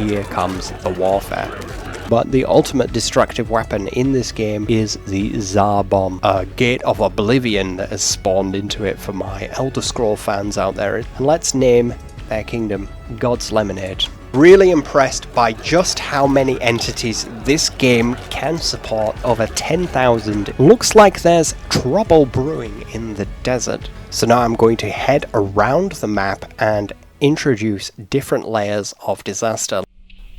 here comes the warfare. But the ultimate destructive weapon in this game is the Tsar Bomb, a gate of oblivion that has spawned into it for my Elder Scroll fans out there. And let's name their kingdom God's Lemonade. Really impressed by just how many entities this game can support, over 10,000. Looks like there's trouble brewing in the desert. So now I'm going to head around the map and introduce different layers of disaster.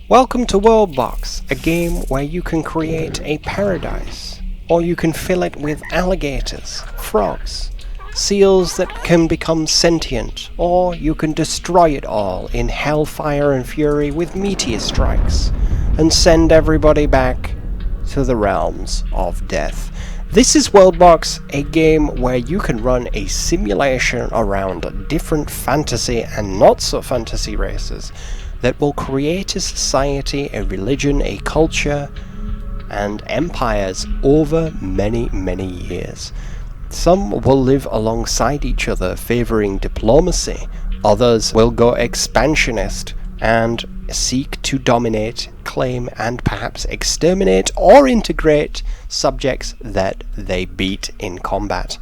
Welcome to Worldbox, a game where you can create a paradise, or you can fill it with alligators, frogs, seals that can become sentient, or you can destroy it all in hellfire and fury with meteor strikes, and send everybody back to the realms of death. This is Worldbox, a game where you can run a simulation around different fantasy and not so fantasy races that will create a society, a religion, a culture, and empires over many, many years. Some will live alongside each other, favouring diplomacy. Others will go expansionist and seek to dominate, claim, and perhaps exterminate or integrate subjects that they beat in combat.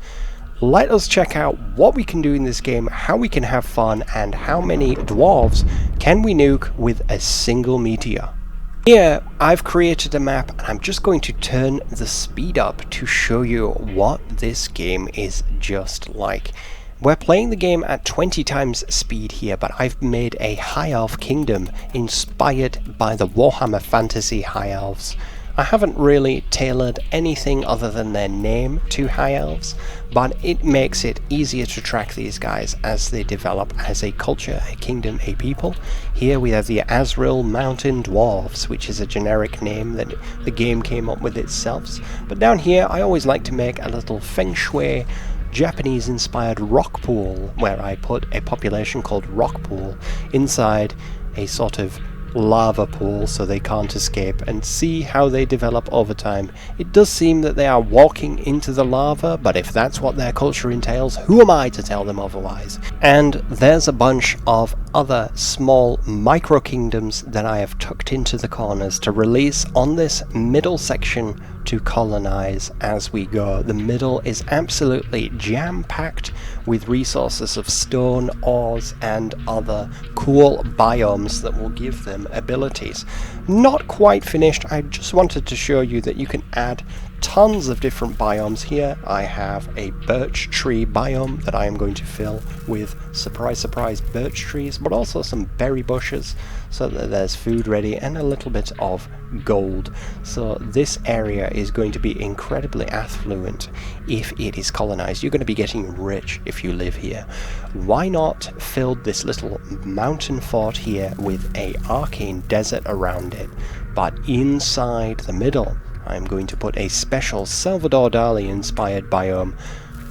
Let us check out what we can do in this game, how we can have fun, and how many dwarves can we nuke with a single meteor. Here I've created a map and I'm just going to turn the speed up to show you what this game is just like. We're playing the game at 20 times speed here, but I've made a High Elf kingdom inspired by the Warhammer Fantasy High Elves. I haven't really tailored anything other than their name to High Elves, but it makes it easier to track these guys as they develop as a culture, a kingdom, a people. Here we have the Azrael Mountain Dwarves, which is a generic name that the game came up with itself. But down here I always like to make a little feng shui Japanese inspired rock pool, where I put a population called Rock Pool inside a sort of lava pool so they can't escape, and see how they develop over time. It does seem that they are walking into the lava, but if that's what their culture entails, who am I to tell them otherwise? And there's a bunch of other small micro kingdoms that I have tucked into the corners to release on this middle section to colonize as we go. The middle is absolutely jam-packed with resources of stone, ores, and other cool biomes that will give them abilities. Not quite finished, I just wanted to show you that you can add tons of different biomes here. I have a birch tree biome that I am going to fill with, surprise surprise, birch trees, but also some berry bushes so that there's food ready, and a little bit of gold. So this area is going to be incredibly affluent if it is colonized. You're going to be getting rich if you live here. Why not fill this little mountain fort here with a arcane desert around it, but inside the middle I'm going to put a special Salvador Dali inspired biome.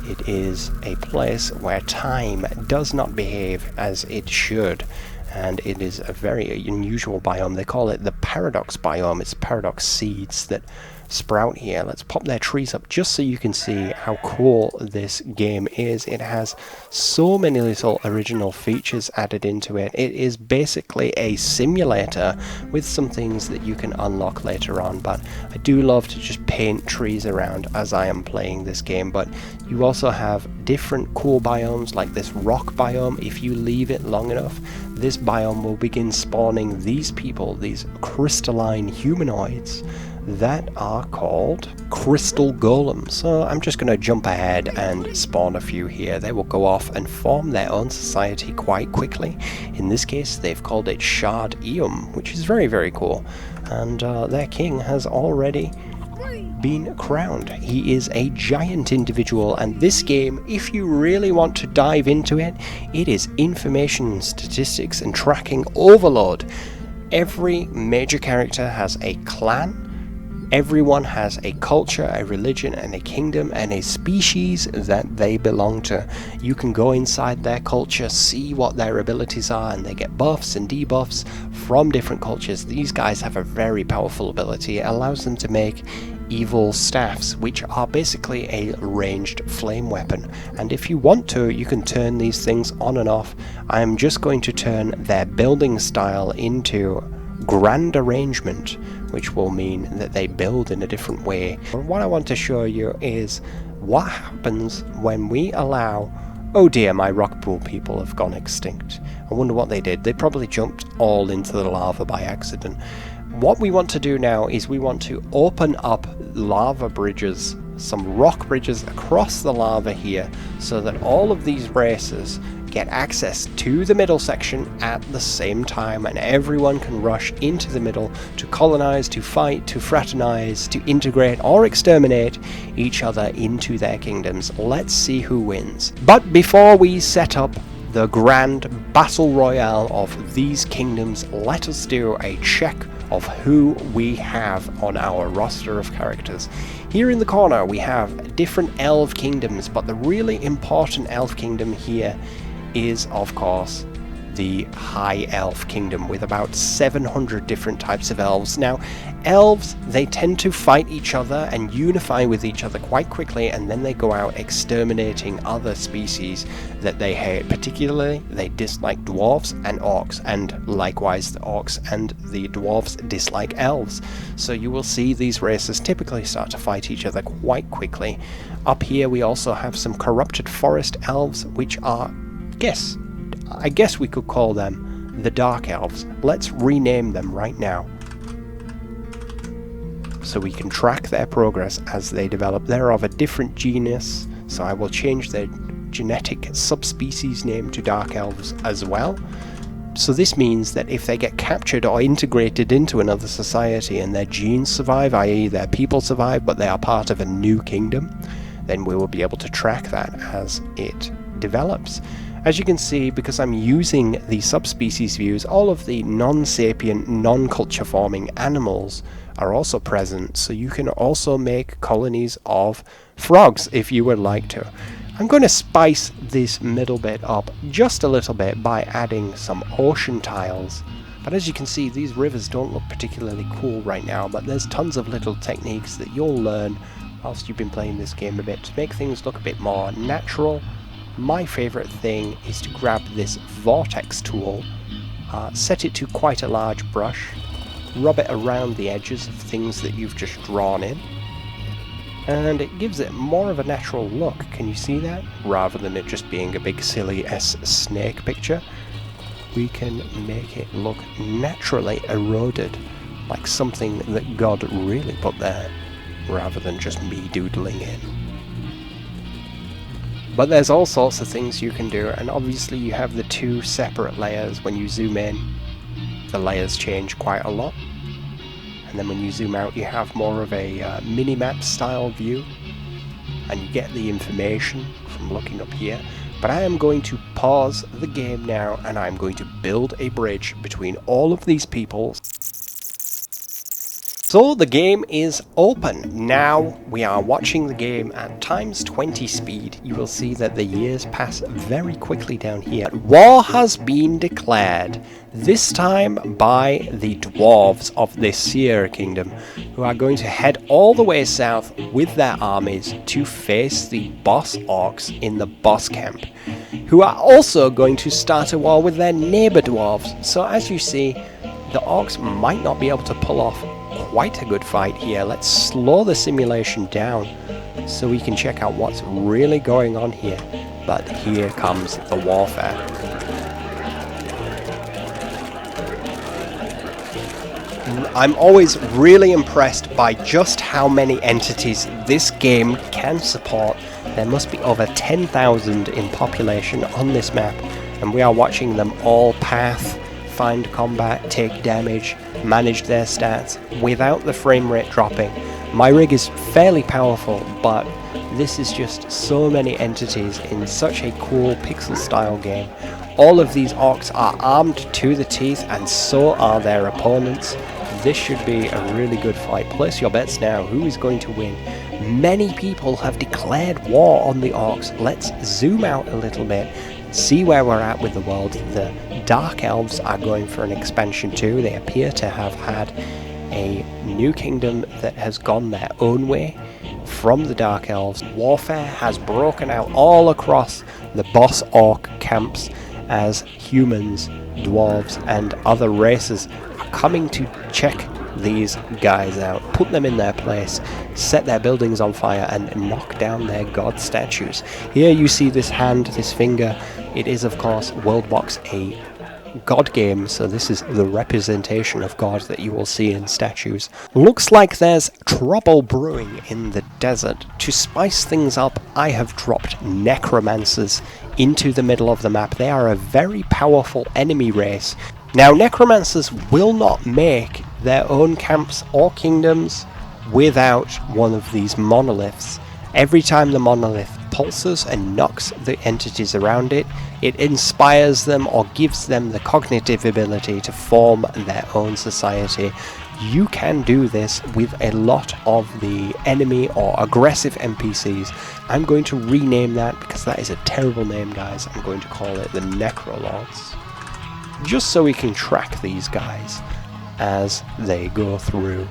It is a place where time does not behave as it should, and it is a very unusual biome. They call it the paradox biome. It's paradox seeds that sprout here. Let's pop their trees up just so you can see how cool this game is. It has so many little original features added into it. It is basically a simulator with some things that you can unlock later on, but I do love to just paint trees around as I am playing this game. But you also have different cool biomes like this rock biome. If you leave it long enough, this biome will begin spawning these people, these crystalline humanoids that are called crystal golems. So I'm just going to jump ahead and spawn a few here. They will go off and form their own society quite quickly. In this case they've called it Shard Eum, which is very, very cool, and their king has already been crowned. He is a giant individual, and this game, if you really want to dive into it, it is information, statistics, and tracking overload. Every major character has a clan. Everyone has a culture, a religion, and a kingdom, and a species that they belong to. You can go inside their culture, see what their abilities are, and they get buffs and debuffs from different cultures. These guys have a very powerful ability. It allows them to make evil staffs, which are basically a ranged flame weapon, and if you want to, you can turn these things on and off. I'm just going to turn their building style into grand arrangement, which will mean that they build in a different way. But what I want to show you is what happens when we allow... Oh dear, my rock pool people have gone extinct. I wonder what they did. They probably jumped all into the lava by accident. What we want to do now is we want to open up lava bridges, some rock bridges across the lava here, so that all of these races get access to the middle section at the same time, and everyone can rush into the middle to colonize, to fight, to fraternize, to integrate or exterminate each other into their kingdoms. Let's see who wins. But before we set up the grand battle royale of these kingdoms, let us do a check of who we have on our roster of characters. Here in the corner we have different elf kingdoms, but the really important elf kingdom here is, of course, the High Elf Kingdom, with about 700 different types of elves. Now, elves, they tend to fight each other and unify with each other quite quickly, and then they go out exterminating other species that they hate. Particularly, they dislike dwarves and orcs, and likewise the orcs and the dwarves dislike elves. So you will see these races typically start to fight each other quite quickly. Up here we also have some corrupted forest elves, which are I guess we could call them the Dark Elves. Let's rename them right now, so we can track their progress as they develop. They're of a different genus, so I will change their genetic subspecies name to Dark Elves as well. So this means that if they get captured or integrated into another society and their genes survive, i.e. their people survive, but they are part of a new kingdom, then we will be able to track that as it develops. As you can see, because I'm using the subspecies views, all of the non-sapient, non-culture forming animals are also present, so you can also make colonies of frogs if you would like to. I'm going to spice this middle bit up just a little bit by adding some ocean tiles. But as you can see, these rivers don't look particularly cool right now, but there's tons of little techniques that you'll learn whilst you've been playing this game a bit to make things look a bit more natural. My favourite thing is to grab this vortex tool, set it to quite a large brush, rub it around the edges of things that you've just drawn in, and it gives it more of a natural look. Can you see that? Rather than it just being a big silly snake picture, we can make it look naturally eroded, like something that God really put there, rather than just me doodling in. But there's all sorts of things you can do, and obviously you have the two separate layers. When you zoom in, the layers change quite a lot, and then when you zoom out you have more of a mini-map style view, and you get the information from looking up here. But I am going to pause the game now, and I'm going to build a bridge between all of these people. So the game is open. Now we are watching the game at ×20 speed. You will see that the years pass very quickly down here. War has been declared, this time by the dwarves of the Sierra Kingdom, who are going to head all the way south with their armies to face the boss orcs in the boss camp, who are also going to start a war with their neighbor dwarves. So as you see, the orcs might not be able to pull off quite a good fight here. Let's slow the simulation down so we can check out what's really going on here. But here comes the warfare. I'm always really impressed by just how many entities this game can support. There must be over 10,000 in population on this map, and we are watching them all path, find combat, take damage, manage their stats without the frame rate dropping. My rig is fairly powerful, but this is just so many entities in such a cool pixel style game. All of these orcs are armed to the teeth, and so are their opponents. This should be a really good fight. Place your bets now. Who is going to win? Many people have declared war on the orcs. Let's zoom out a little bit, see where we're at with the world. The Dark Elves are going for an expansion too. They appear to have had a new kingdom that has gone their own way from the Dark Elves. Warfare has broken out all across the boss orc camps as humans, dwarves and other races are coming to check these guys out, put them in their place, set their buildings on fire, and knock down their god statues. Here you see this hand, this finger. It is, of course, Worldbox a god game, so this is the representation of God that you will see in statues. Looks like there's trouble brewing in the desert. To spice things up, I have dropped necromancers into the middle of the map. They are a very powerful enemy race. Now, necromancers will not make their own camps or kingdoms without one of these monoliths. Every time the monolith pulses and knocks the entities around it, it inspires them or gives them the cognitive ability to form their own society. You can do this with a lot of the enemy or aggressive NPCs. I'm going to rename that because that is a terrible name, guys. I'm going to call it the Necrolords, just so we can track these guys as they go through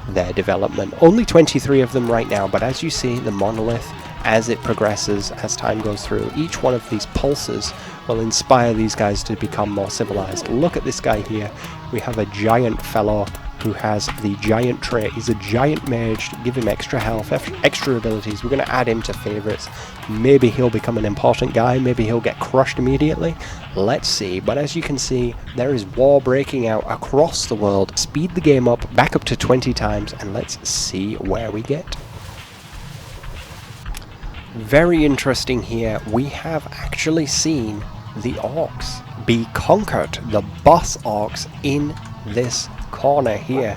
their development. Only 23 of them right now, but as you see, the monolith, as it progresses, as time goes through, each one of these pulses will inspire these guys to become more civilized. Look at this guy here. We have a giant fellow who has the giant trait. He's a giant mage. Give him extra health, extra abilities. We're going to add him to favorites. Maybe he'll become an important guy. Maybe he'll get crushed immediately. Let's see. But as you can see, there is war breaking out across the world. Speed the game up, back up to 20 times, and let's see where we get. Very interesting here. We have actually seen the orcs be conquered. The boss orcs in this corner here,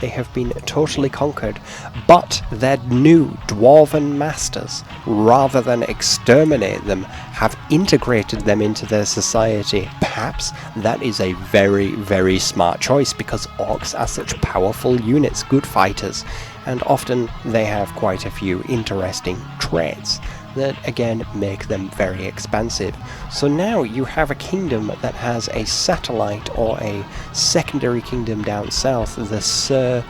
they have been totally conquered, but their new dwarven masters, rather than exterminate them, have integrated them into their society. Perhaps that is a very, very smart choice, because orcs are such powerful units, good fighters, and often they have quite a few interesting traits that again make them very expansive. So now you have a kingdom that has a satellite or a secondary kingdom down south, the Sir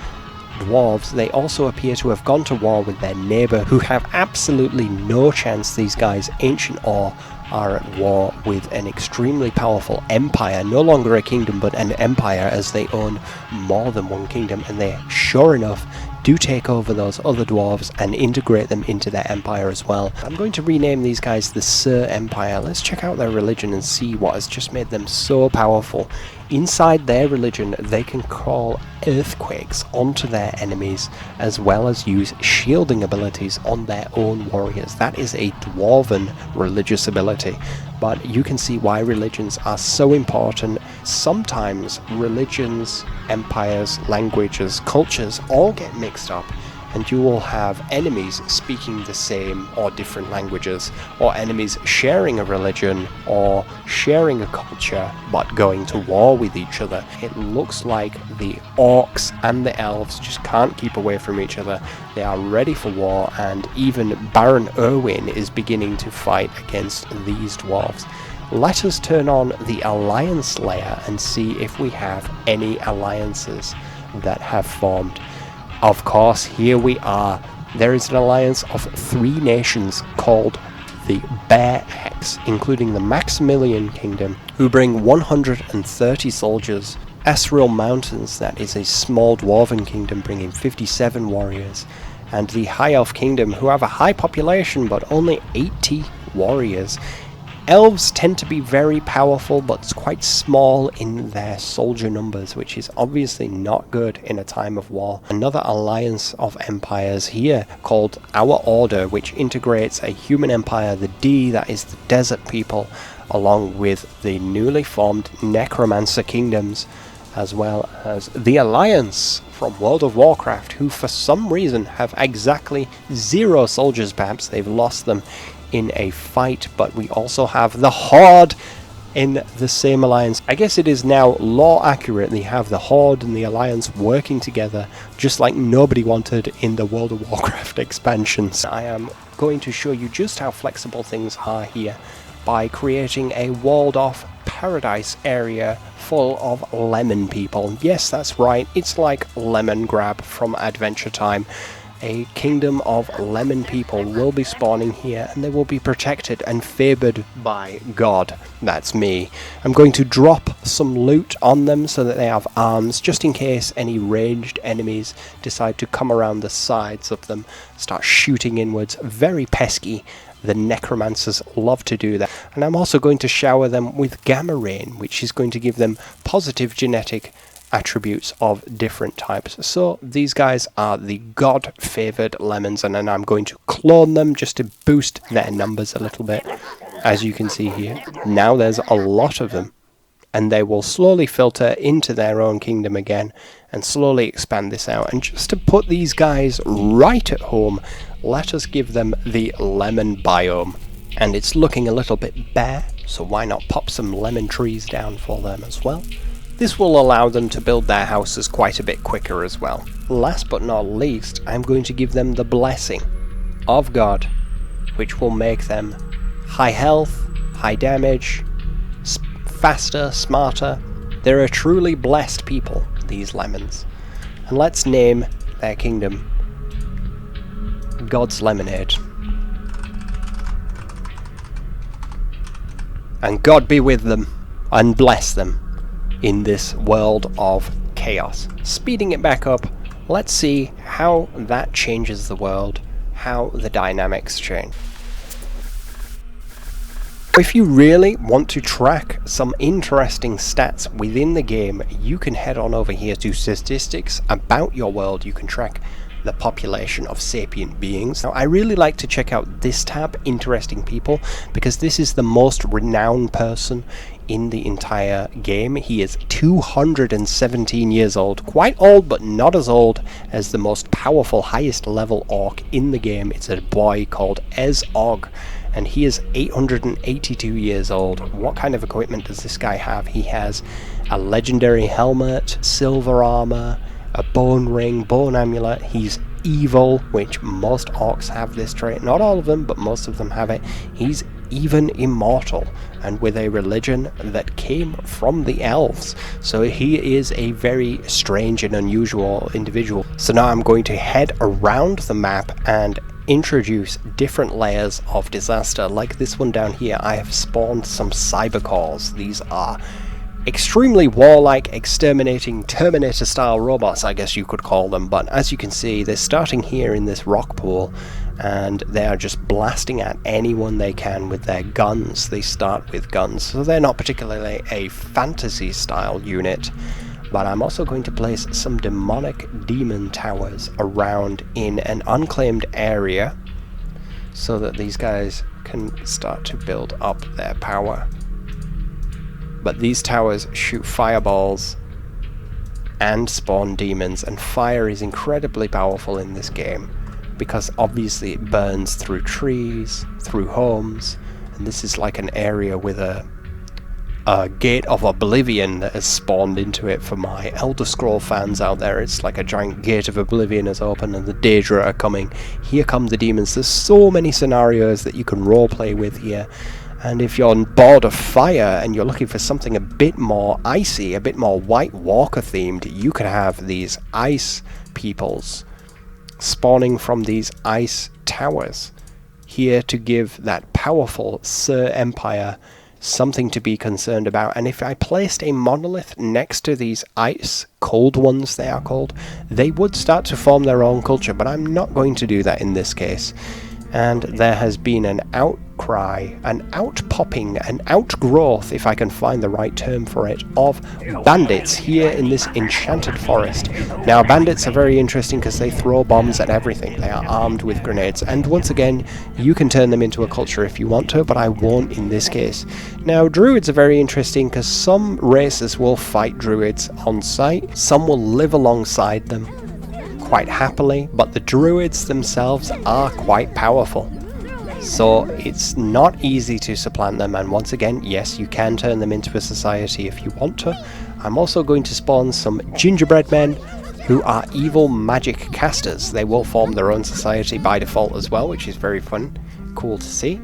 Dwarves. They also appear to have gone to war with their neighbour, who have absolutely no chance. These guys, Ancient Ore, are at war with an extremely powerful empire, no longer a kingdom but an empire, as they own more than one kingdom, and they sure enough do take over those other dwarves and integrate them into their empire as well. I'm going to rename these guys the Sir Empire. Let's check out their religion and see what has just made them so powerful. Inside their religion, they can call earthquakes onto their enemies, as well as use shielding abilities on their own warriors. That is a dwarven religious ability, but you can see why religions are so important. Sometimes religions, empires, languages, cultures all get mixed up, and you will have enemies speaking the same or different languages, or enemies sharing a religion or sharing a culture but going to war with each other. It looks like the orcs and the elves just can't keep away from each other. They are ready for war, and even Baron Erwin is beginning to fight against these dwarves. Let us turn on the alliance layer and see if we have any alliances that have formed. Of course, here we are. There is an alliance of 3 nations called the Bear X, including the Maximilian Kingdom, who bring 130 soldiers. Asriel Mountains, that is a small dwarven kingdom, bringing 57 warriors. And the High Elf Kingdom, who have a high population but only 80 warriors. Elves tend to be very powerful, but quite small in their soldier numbers, which is obviously not good in a time of war. Another alliance of empires here called Our Order, which integrates a human empire, the D, that is the desert people, along with the newly formed Necromancer kingdoms, as well as the Alliance from World of Warcraft, who for some reason have exactly 0 soldiers. Perhaps they've lost them in a fight. But we also have the Horde in the same alliance. I guess it is now law accurate. They have the Horde and the Alliance working together, just like nobody wanted in the World of Warcraft expansions. I am going to show you just how flexible things are here by creating a walled off paradise area full of lemon people. Yes, that's right, it's like Lemon Grab from Adventure Time. a kingdom of lemon people will be spawning here, and they will be protected and favored by God. That's me. I'm going to drop some loot on them so that they have arms, just in case any ranged enemies decide to come around the sides of them, start shooting inwards. Very pesky. The necromancers love to do that. And I'm also going to shower them with gamma rain, which is going to give them positive genetic attributes of different types. So these guys are the god-favored lemons, and then I'm going to clone them just to boost their numbers a little bit. As you can see here, now there's a lot of them, and they will slowly filter into their own kingdom again and slowly expand this out. And just to put these guys right at home, let us give them the lemon biome. And it's looking a little bit bare, so why not pop some lemon trees down for them as well. This will allow them to build their houses quite a bit quicker as well. Last but not least, I'm going to give them the blessing of God, which will make them high health, high damage, faster, smarter. They're a truly blessed people, these lemons. And let's name their kingdom God's Lemonade. And God be with them and bless them in this world of chaos. Speeding it back up, let's see how that changes the world, how the dynamics change. If you really want to track some interesting stats within the game, you can head on over here to statistics about your world. You can track the population of sapient beings. Now, I really like to check out this tab, Interesting People, because this is the most renowned person in the entire game. He is 217 years old, quite old, but not as old as the most powerful, highest level orc in the game. It's a boy called Ez-Og, and he is 882 years old. What kind of equipment does this guy have? He has a legendary helmet, silver armor, a bone ring, bone amulet. He's evil, which most orcs have this trait. Not all of them, but most of them have it. He's even immortal, and with a religion that came from the elves. So he is a very strange and unusual individual. So now I'm going to head around the map and introduce different layers of disaster. Like this one down here, I have spawned some cybercores. These are extremely warlike, exterminating Terminator-style robots, I guess you could call them, but as you can see, they're starting here in this rock pool, and they are just blasting at anyone they can with their guns. They start with guns, so they're not particularly a fantasy-style unit, but I'm also going to place some demonic demon towers around in an unclaimed area, so that these guys can start to build up their power. But these towers shoot fireballs and spawn demons, and fire is incredibly powerful in this game because obviously it burns through trees, through homes, and this is like an area with a gate of oblivion that has spawned into it for my Elder Scroll fans out there. It's like a giant gate of oblivion has opened and the Daedra are coming. Here come the demons. There's so many scenarios that you can roleplay with here. And if you're bored of fire and you're looking for something a bit more icy, a bit more White Walker themed, you could have these ice peoples spawning from these ice towers here to give that powerful Sir Empire something to be concerned about. And if I placed a monolith next to these ice cold ones, they are called, they would start to form their own culture, but I'm not going to do that in this case. And there has been an outcry, an outpopping, an outgrowth, if I can find the right term for it, of bandits here in this enchanted forest. Now, bandits are very interesting because they throw bombs at everything. They are armed with grenades, and once again, you can turn them into a culture if you want to, but I won't in this case. Now, druids are very interesting because some races will fight druids on sight, some will live alongside them quite happily, but the druids themselves are quite powerful, so it's not easy to supplant them. And once again, yes, you can turn them into a society if you want to. I'm also going to spawn some gingerbread men who are evil magic casters. They will form their own society by default as well, which is very fun, cool to see.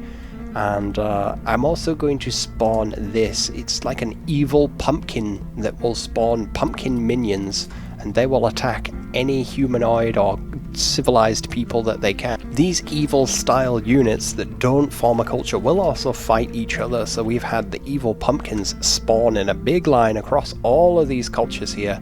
And I'm also going to spawn this. It's like an evil pumpkin that will spawn pumpkin minions, and they will attack any humanoid or civilized people that they can. These evil style units that don't form a culture will also fight each other, so we've had the evil pumpkins spawn in a big line across all of these cultures here.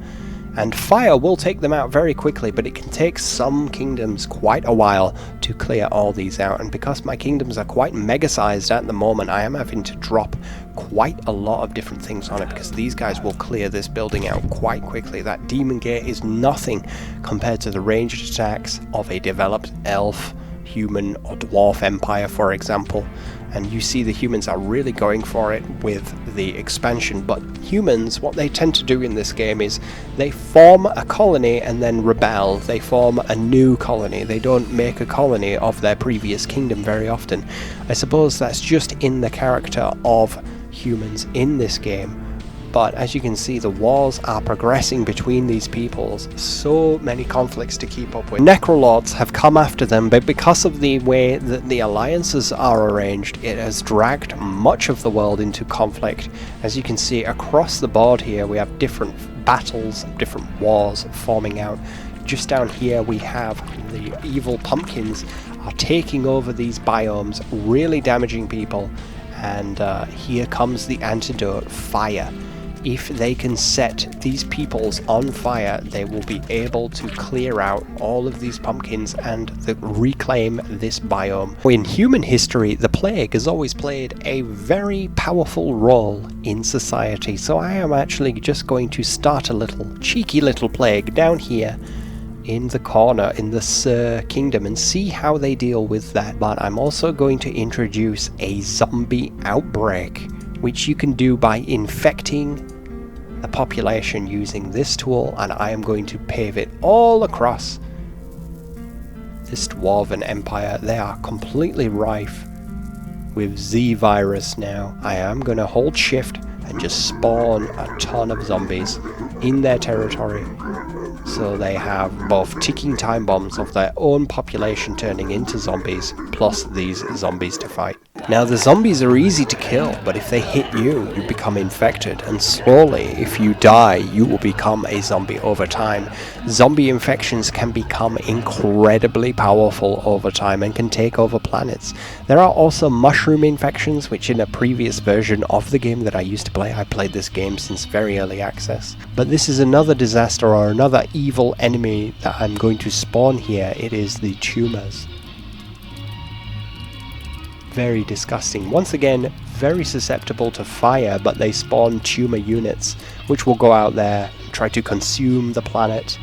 And fire will take them out very quickly, but it can take some kingdoms quite a while to clear all these out. And because my kingdoms are quite mega sized at the moment, I am having to drop quite a lot of different things on it, because these guys will clear this building out quite quickly. That demon gate is nothing compared to the ranged attacks of a developed elf, human or dwarf empire, for example. And you see the humans are really going for it with the expansion. But humans, what they tend to do in this game is they form a colony and then rebel. They form a new colony. They don't make a colony of their previous kingdom very often. I suppose that's just in the character of humans in this game. But as you can see, the wars are progressing between these peoples. So many conflicts to keep up with. Necrolords have come after them, but because of the way that the alliances are arranged, it has dragged much of the world into conflict. As you can see across the board here, we have different battles, different wars forming out. Just down here we have the evil pumpkins are taking over these biomes, really damaging people. And here comes the antidote, fire. If they can set these peoples on fire, they will be able to clear out all of these pumpkins and reclaim this biome. In human history, the plague has always played a very powerful role in society, so I am actually just going to start a little cheeky little plague down here in the corner in the Sir Kingdom and see how they deal with that. But I'm also going to introduce a zombie outbreak, which you can do by infecting the population using this tool, and I am going to pave it all across this dwarven empire. They are completely rife with Z virus now. I am going to hold shift and just spawn a ton of zombies in their territory, so they have both ticking time bombs of their own population turning into zombies, plus these zombies to fight. Now the zombies are easy to kill, but if they hit you, you become infected, and slowly, if you die, you will become a zombie over time. Zombie infections can become incredibly powerful over time and can take over planets. There are also mushroom infections, which in a previous version of the game that I used to play, I played this game since very early access. But this is another disaster or another evil enemy that I'm going to spawn here. It is the tumors. Very disgusting. Once again, very susceptible to fire, but they spawn tumor units, which will go out there and try to consume the planet,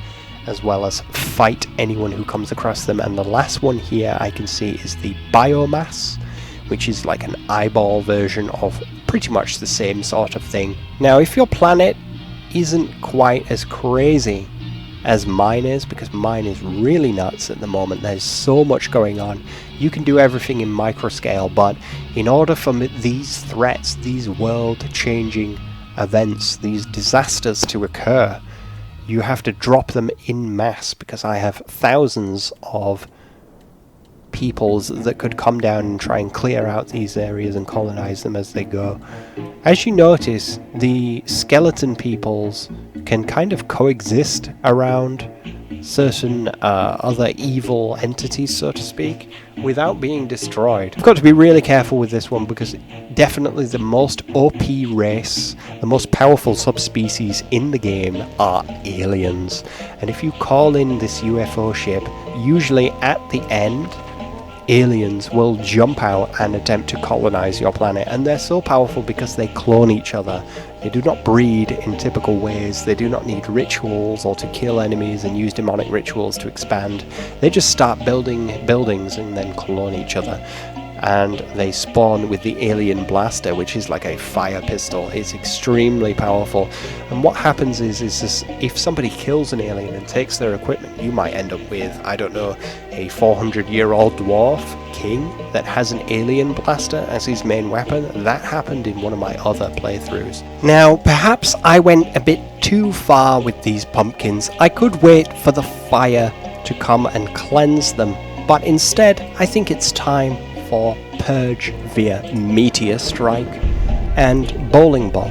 as well as fight anyone who comes across them. And the last one here I can see is the biomass, which is like an eyeball version of pretty much the same sort of thing. Now, if your planet isn't quite as crazy as mine is, because mine is really nuts at the moment, there's so much going on, you can do everything in micro scale, but in order for these threats, these world-changing events, these disasters to occur, you have to drop them in mass, because I have thousands of peoples that could come down and try and clear out these areas and colonize them as they go. As you notice, the skeleton peoples can kind of coexist around certain other evil entities, so to speak, without being destroyed. I've got to be really careful with this one, because definitely the most OP race, the most powerful subspecies in the game are aliens. And if you call in this UFO ship, usually at the end, aliens will jump out and attempt to colonize your planet, and they're so powerful because they clone each other. They do not breed in typical ways, they do not need rituals or to kill enemies and use demonic rituals to expand. They just start building buildings and then clone each other. And they spawn with the alien blaster, which is like a fire pistol. It's extremely powerful. And what happens is this, if somebody kills an alien and takes their equipment, you might end up with, I don't know, a 400-year-old dwarf king that has an alien blaster as his main weapon. That happened in one of my other playthroughs. Now, perhaps I went a bit too far with these pumpkins. I could wait for the fire to come and cleanse them, but instead, I think it's time for purge via meteor strike, and bowling ball.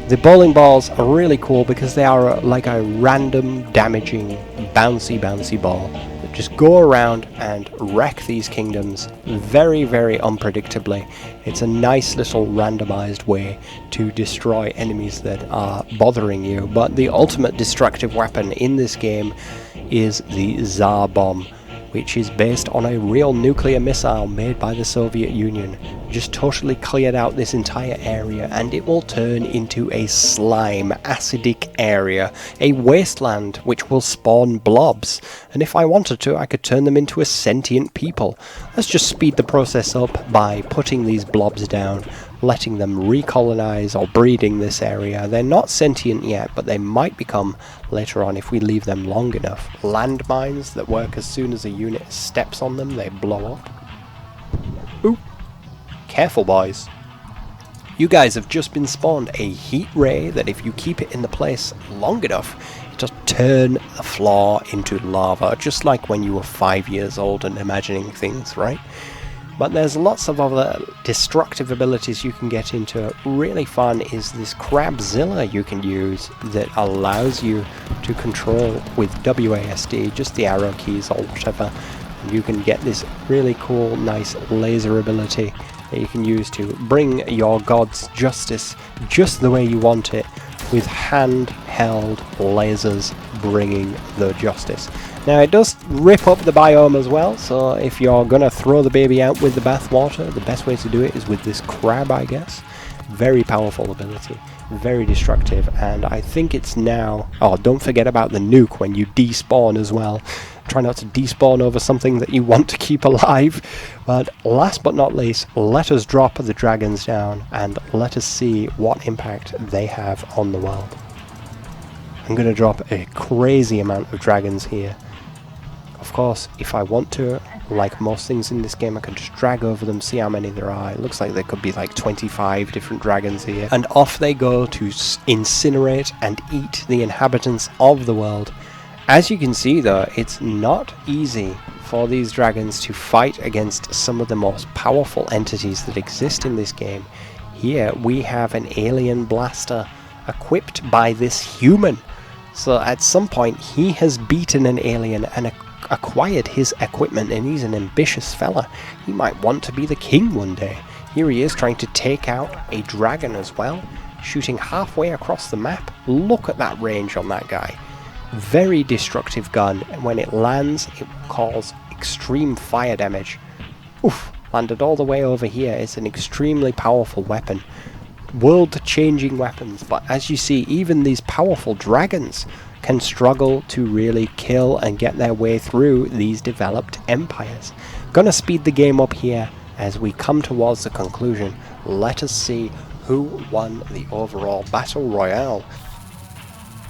The bowling balls are really cool because they are like a random damaging bouncy ball that just go around and wreck these kingdoms very unpredictably. It's a nice little randomized way to destroy enemies that are bothering you, but the ultimate destructive weapon in this game is the Tsar bomb, which is based on a real nuclear missile made by the Soviet Union. Just totally cleared out this entire area, and it will turn into a slime, acidic area, a wasteland which will spawn blobs, and if I wanted to, I could turn them into a sentient people. Let's just speed the process up by putting these blobs down, letting them recolonize or breeding this area. They're not sentient yet, but they might become later on if we leave them long enough. Landmines that work as soon as a unit steps on them, they blow up. Ooh. Careful, boys. You guys have just been spawned a heat ray that if you keep it in the place long enough, it just turn the floor into lava, just like when you were 5 years old and imagining things, right? But there's lots of other destructive abilities you can get into. Really fun is this Crabzilla you can use that allows you to control with WASD, just the arrow keys or whatever. And you can get this really cool, nice laser ability that you can use to bring your god's justice just the way you want it, with handheld lasers bringing the justice. Now it does rip up the biome as well, so if you're gonna throw the baby out with the bathwater, the best way to do it is with this crab, I guess. Very powerful ability, very destructive, and I think it's now... Oh, don't forget about the nuke when you despawn as well. Try not to despawn over something that you want to keep alive. But last but not least, let us drop the dragons down and let us see what impact they have on the world. I'm going to drop a crazy amount of dragons here. Of course, if I want to, like most things in this game, I can just drag over them, see how many there are. It looks like there could be like 25 different dragons here. And off they go to incinerate and eat the inhabitants of the world. As you can see though, it's not easy for these dragons to fight against some of the most powerful entities that exist in this game. Here we have an alien blaster equipped by this human. So at some point he has beaten an alien and acquired his equipment, and he's an ambitious fella. He might want to be the king one day. Here he is trying to take out a dragon as well, shooting halfway across the map. Look at that range on that guy. Very destructive gun, and when it lands it will cause extreme fire damage. Oof, landed all the way over here. It's an extremely powerful weapon. World-changing weapons, but as you see, even these powerful dragons can struggle to really kill and get their way through these developed empires. Gonna speed the game up here as we come towards the conclusion. Let us see who won the overall battle royale.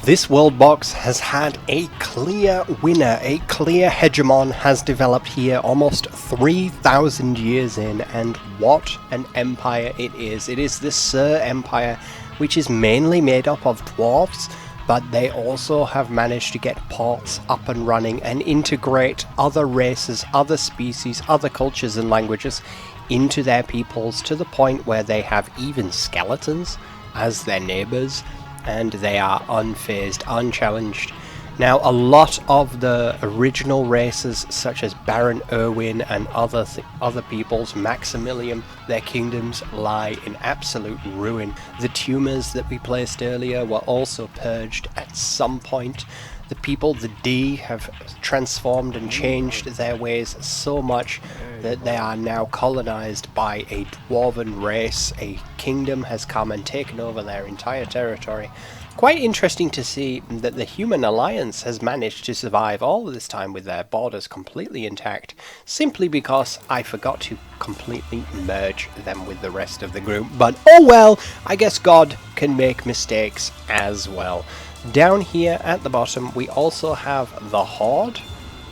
This Worldbox has had a clear winner, a clear hegemon has developed here almost 3,000 years in, and what an empire it is. It is the Sir Empire, which is mainly made up of dwarves, but they also have managed to get ports up and running and integrate other races, other species, other cultures and languages into their peoples, to the point where they have even skeletons as their neighbours, and they are unfazed, unchallenged. Now, a lot of the original races, such as Baron Erwin and other peoples, Maximilian, their kingdoms lie in absolute ruin. The tumors that we placed earlier were also purged at some point. The people, the D, have transformed and changed their ways so much that they are now colonized by a dwarven race. A kingdom has come and taken over their entire territory. Quite interesting to see that the human alliance has managed to survive all of this time with their borders completely intact, simply because I forgot to completely merge them with the rest of the group. But oh well, I guess God can make mistakes as well. Down here at the bottom we also have the Horde,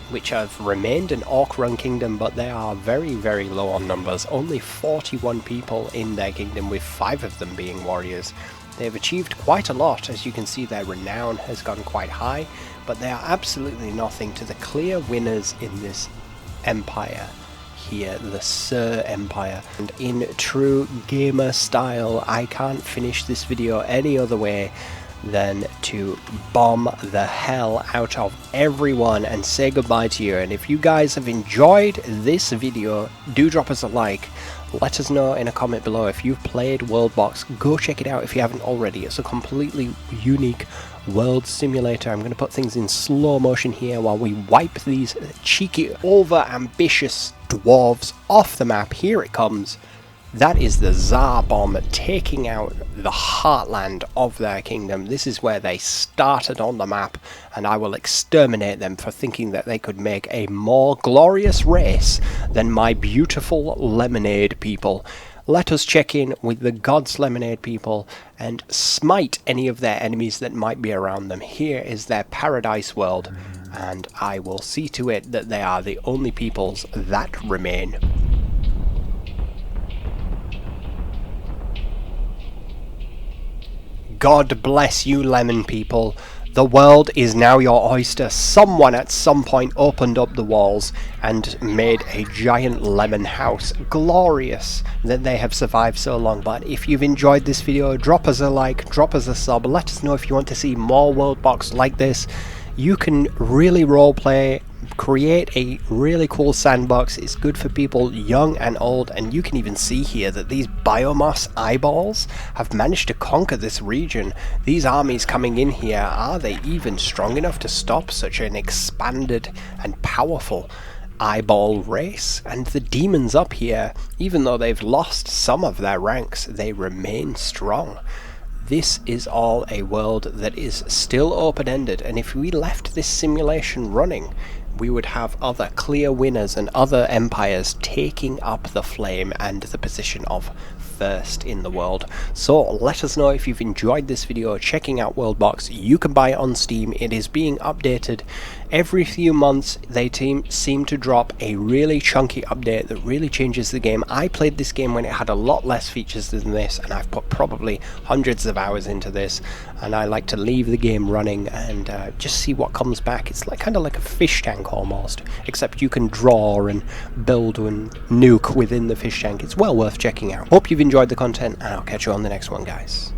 which have remained an orc-run kingdom, but they are very, very low on numbers. Only 41 people in their kingdom, with 5 of them being warriors. They have achieved quite a lot. As you can see, their renown has gone quite high, but they are absolutely nothing to the clear winners in this empire. here, the Sir Empire. And in true gamer style, I can't finish this video any other way than to bomb the hell out of everyone and say goodbye to you. And if you guys have enjoyed this video, do drop us a like. Let us know in a comment below if you've played Worldbox. Go check it out if you haven't already. It's a completely unique world simulator. I'm going to put things in slow motion here while we wipe these cheeky, over-ambitious dwarves off the map. Here it comes. That is the Tsar bomb taking out the heartland of their kingdom. This is where they started on the map, and I will exterminate them for thinking that they could make a more glorious race than my beautiful lemonade people. Let us check in with the God's Lemonade people and smite any of their enemies that might be around them. Here is their paradise world, and I will see to it that they are the only peoples that remain. God bless you, lemon people. The world is now your oyster. Someone at some point opened up the walls and made a giant lemon house. Glorious that they have survived so long. But if you've enjoyed this video, drop us a like, drop us a sub. Let us know if you want to see more Worldbox like this. You can really roleplay, create a really cool sandbox. It's good for people young and old, and you can even see here that these biomes eyeballs have managed to conquer this region. These armies coming in here, are they even strong enough to stop such an expanded and powerful eyeball race? And the demons up here, even though they've lost some of their ranks, they remain strong. This is all a world that is still open-ended, and if we left this simulation running, we would have other clear winners and other empires taking up the flame and the position of first in the world. So let us know if you've enjoyed this video checking out Worldbox. You can buy it on Steam. It is being updated every few months. They seem to drop a really chunky update that really changes the game. I played this game when it had a lot less features than this, and I've put probably hundreds of hours into this, and I like to leave the game running and just see what comes back. It's like kind of like a fish tank almost, except you can draw and build and nuke within the fish tank. It's well worth checking out. Hope you've enjoyed the content, and I'll catch you on the next one, guys.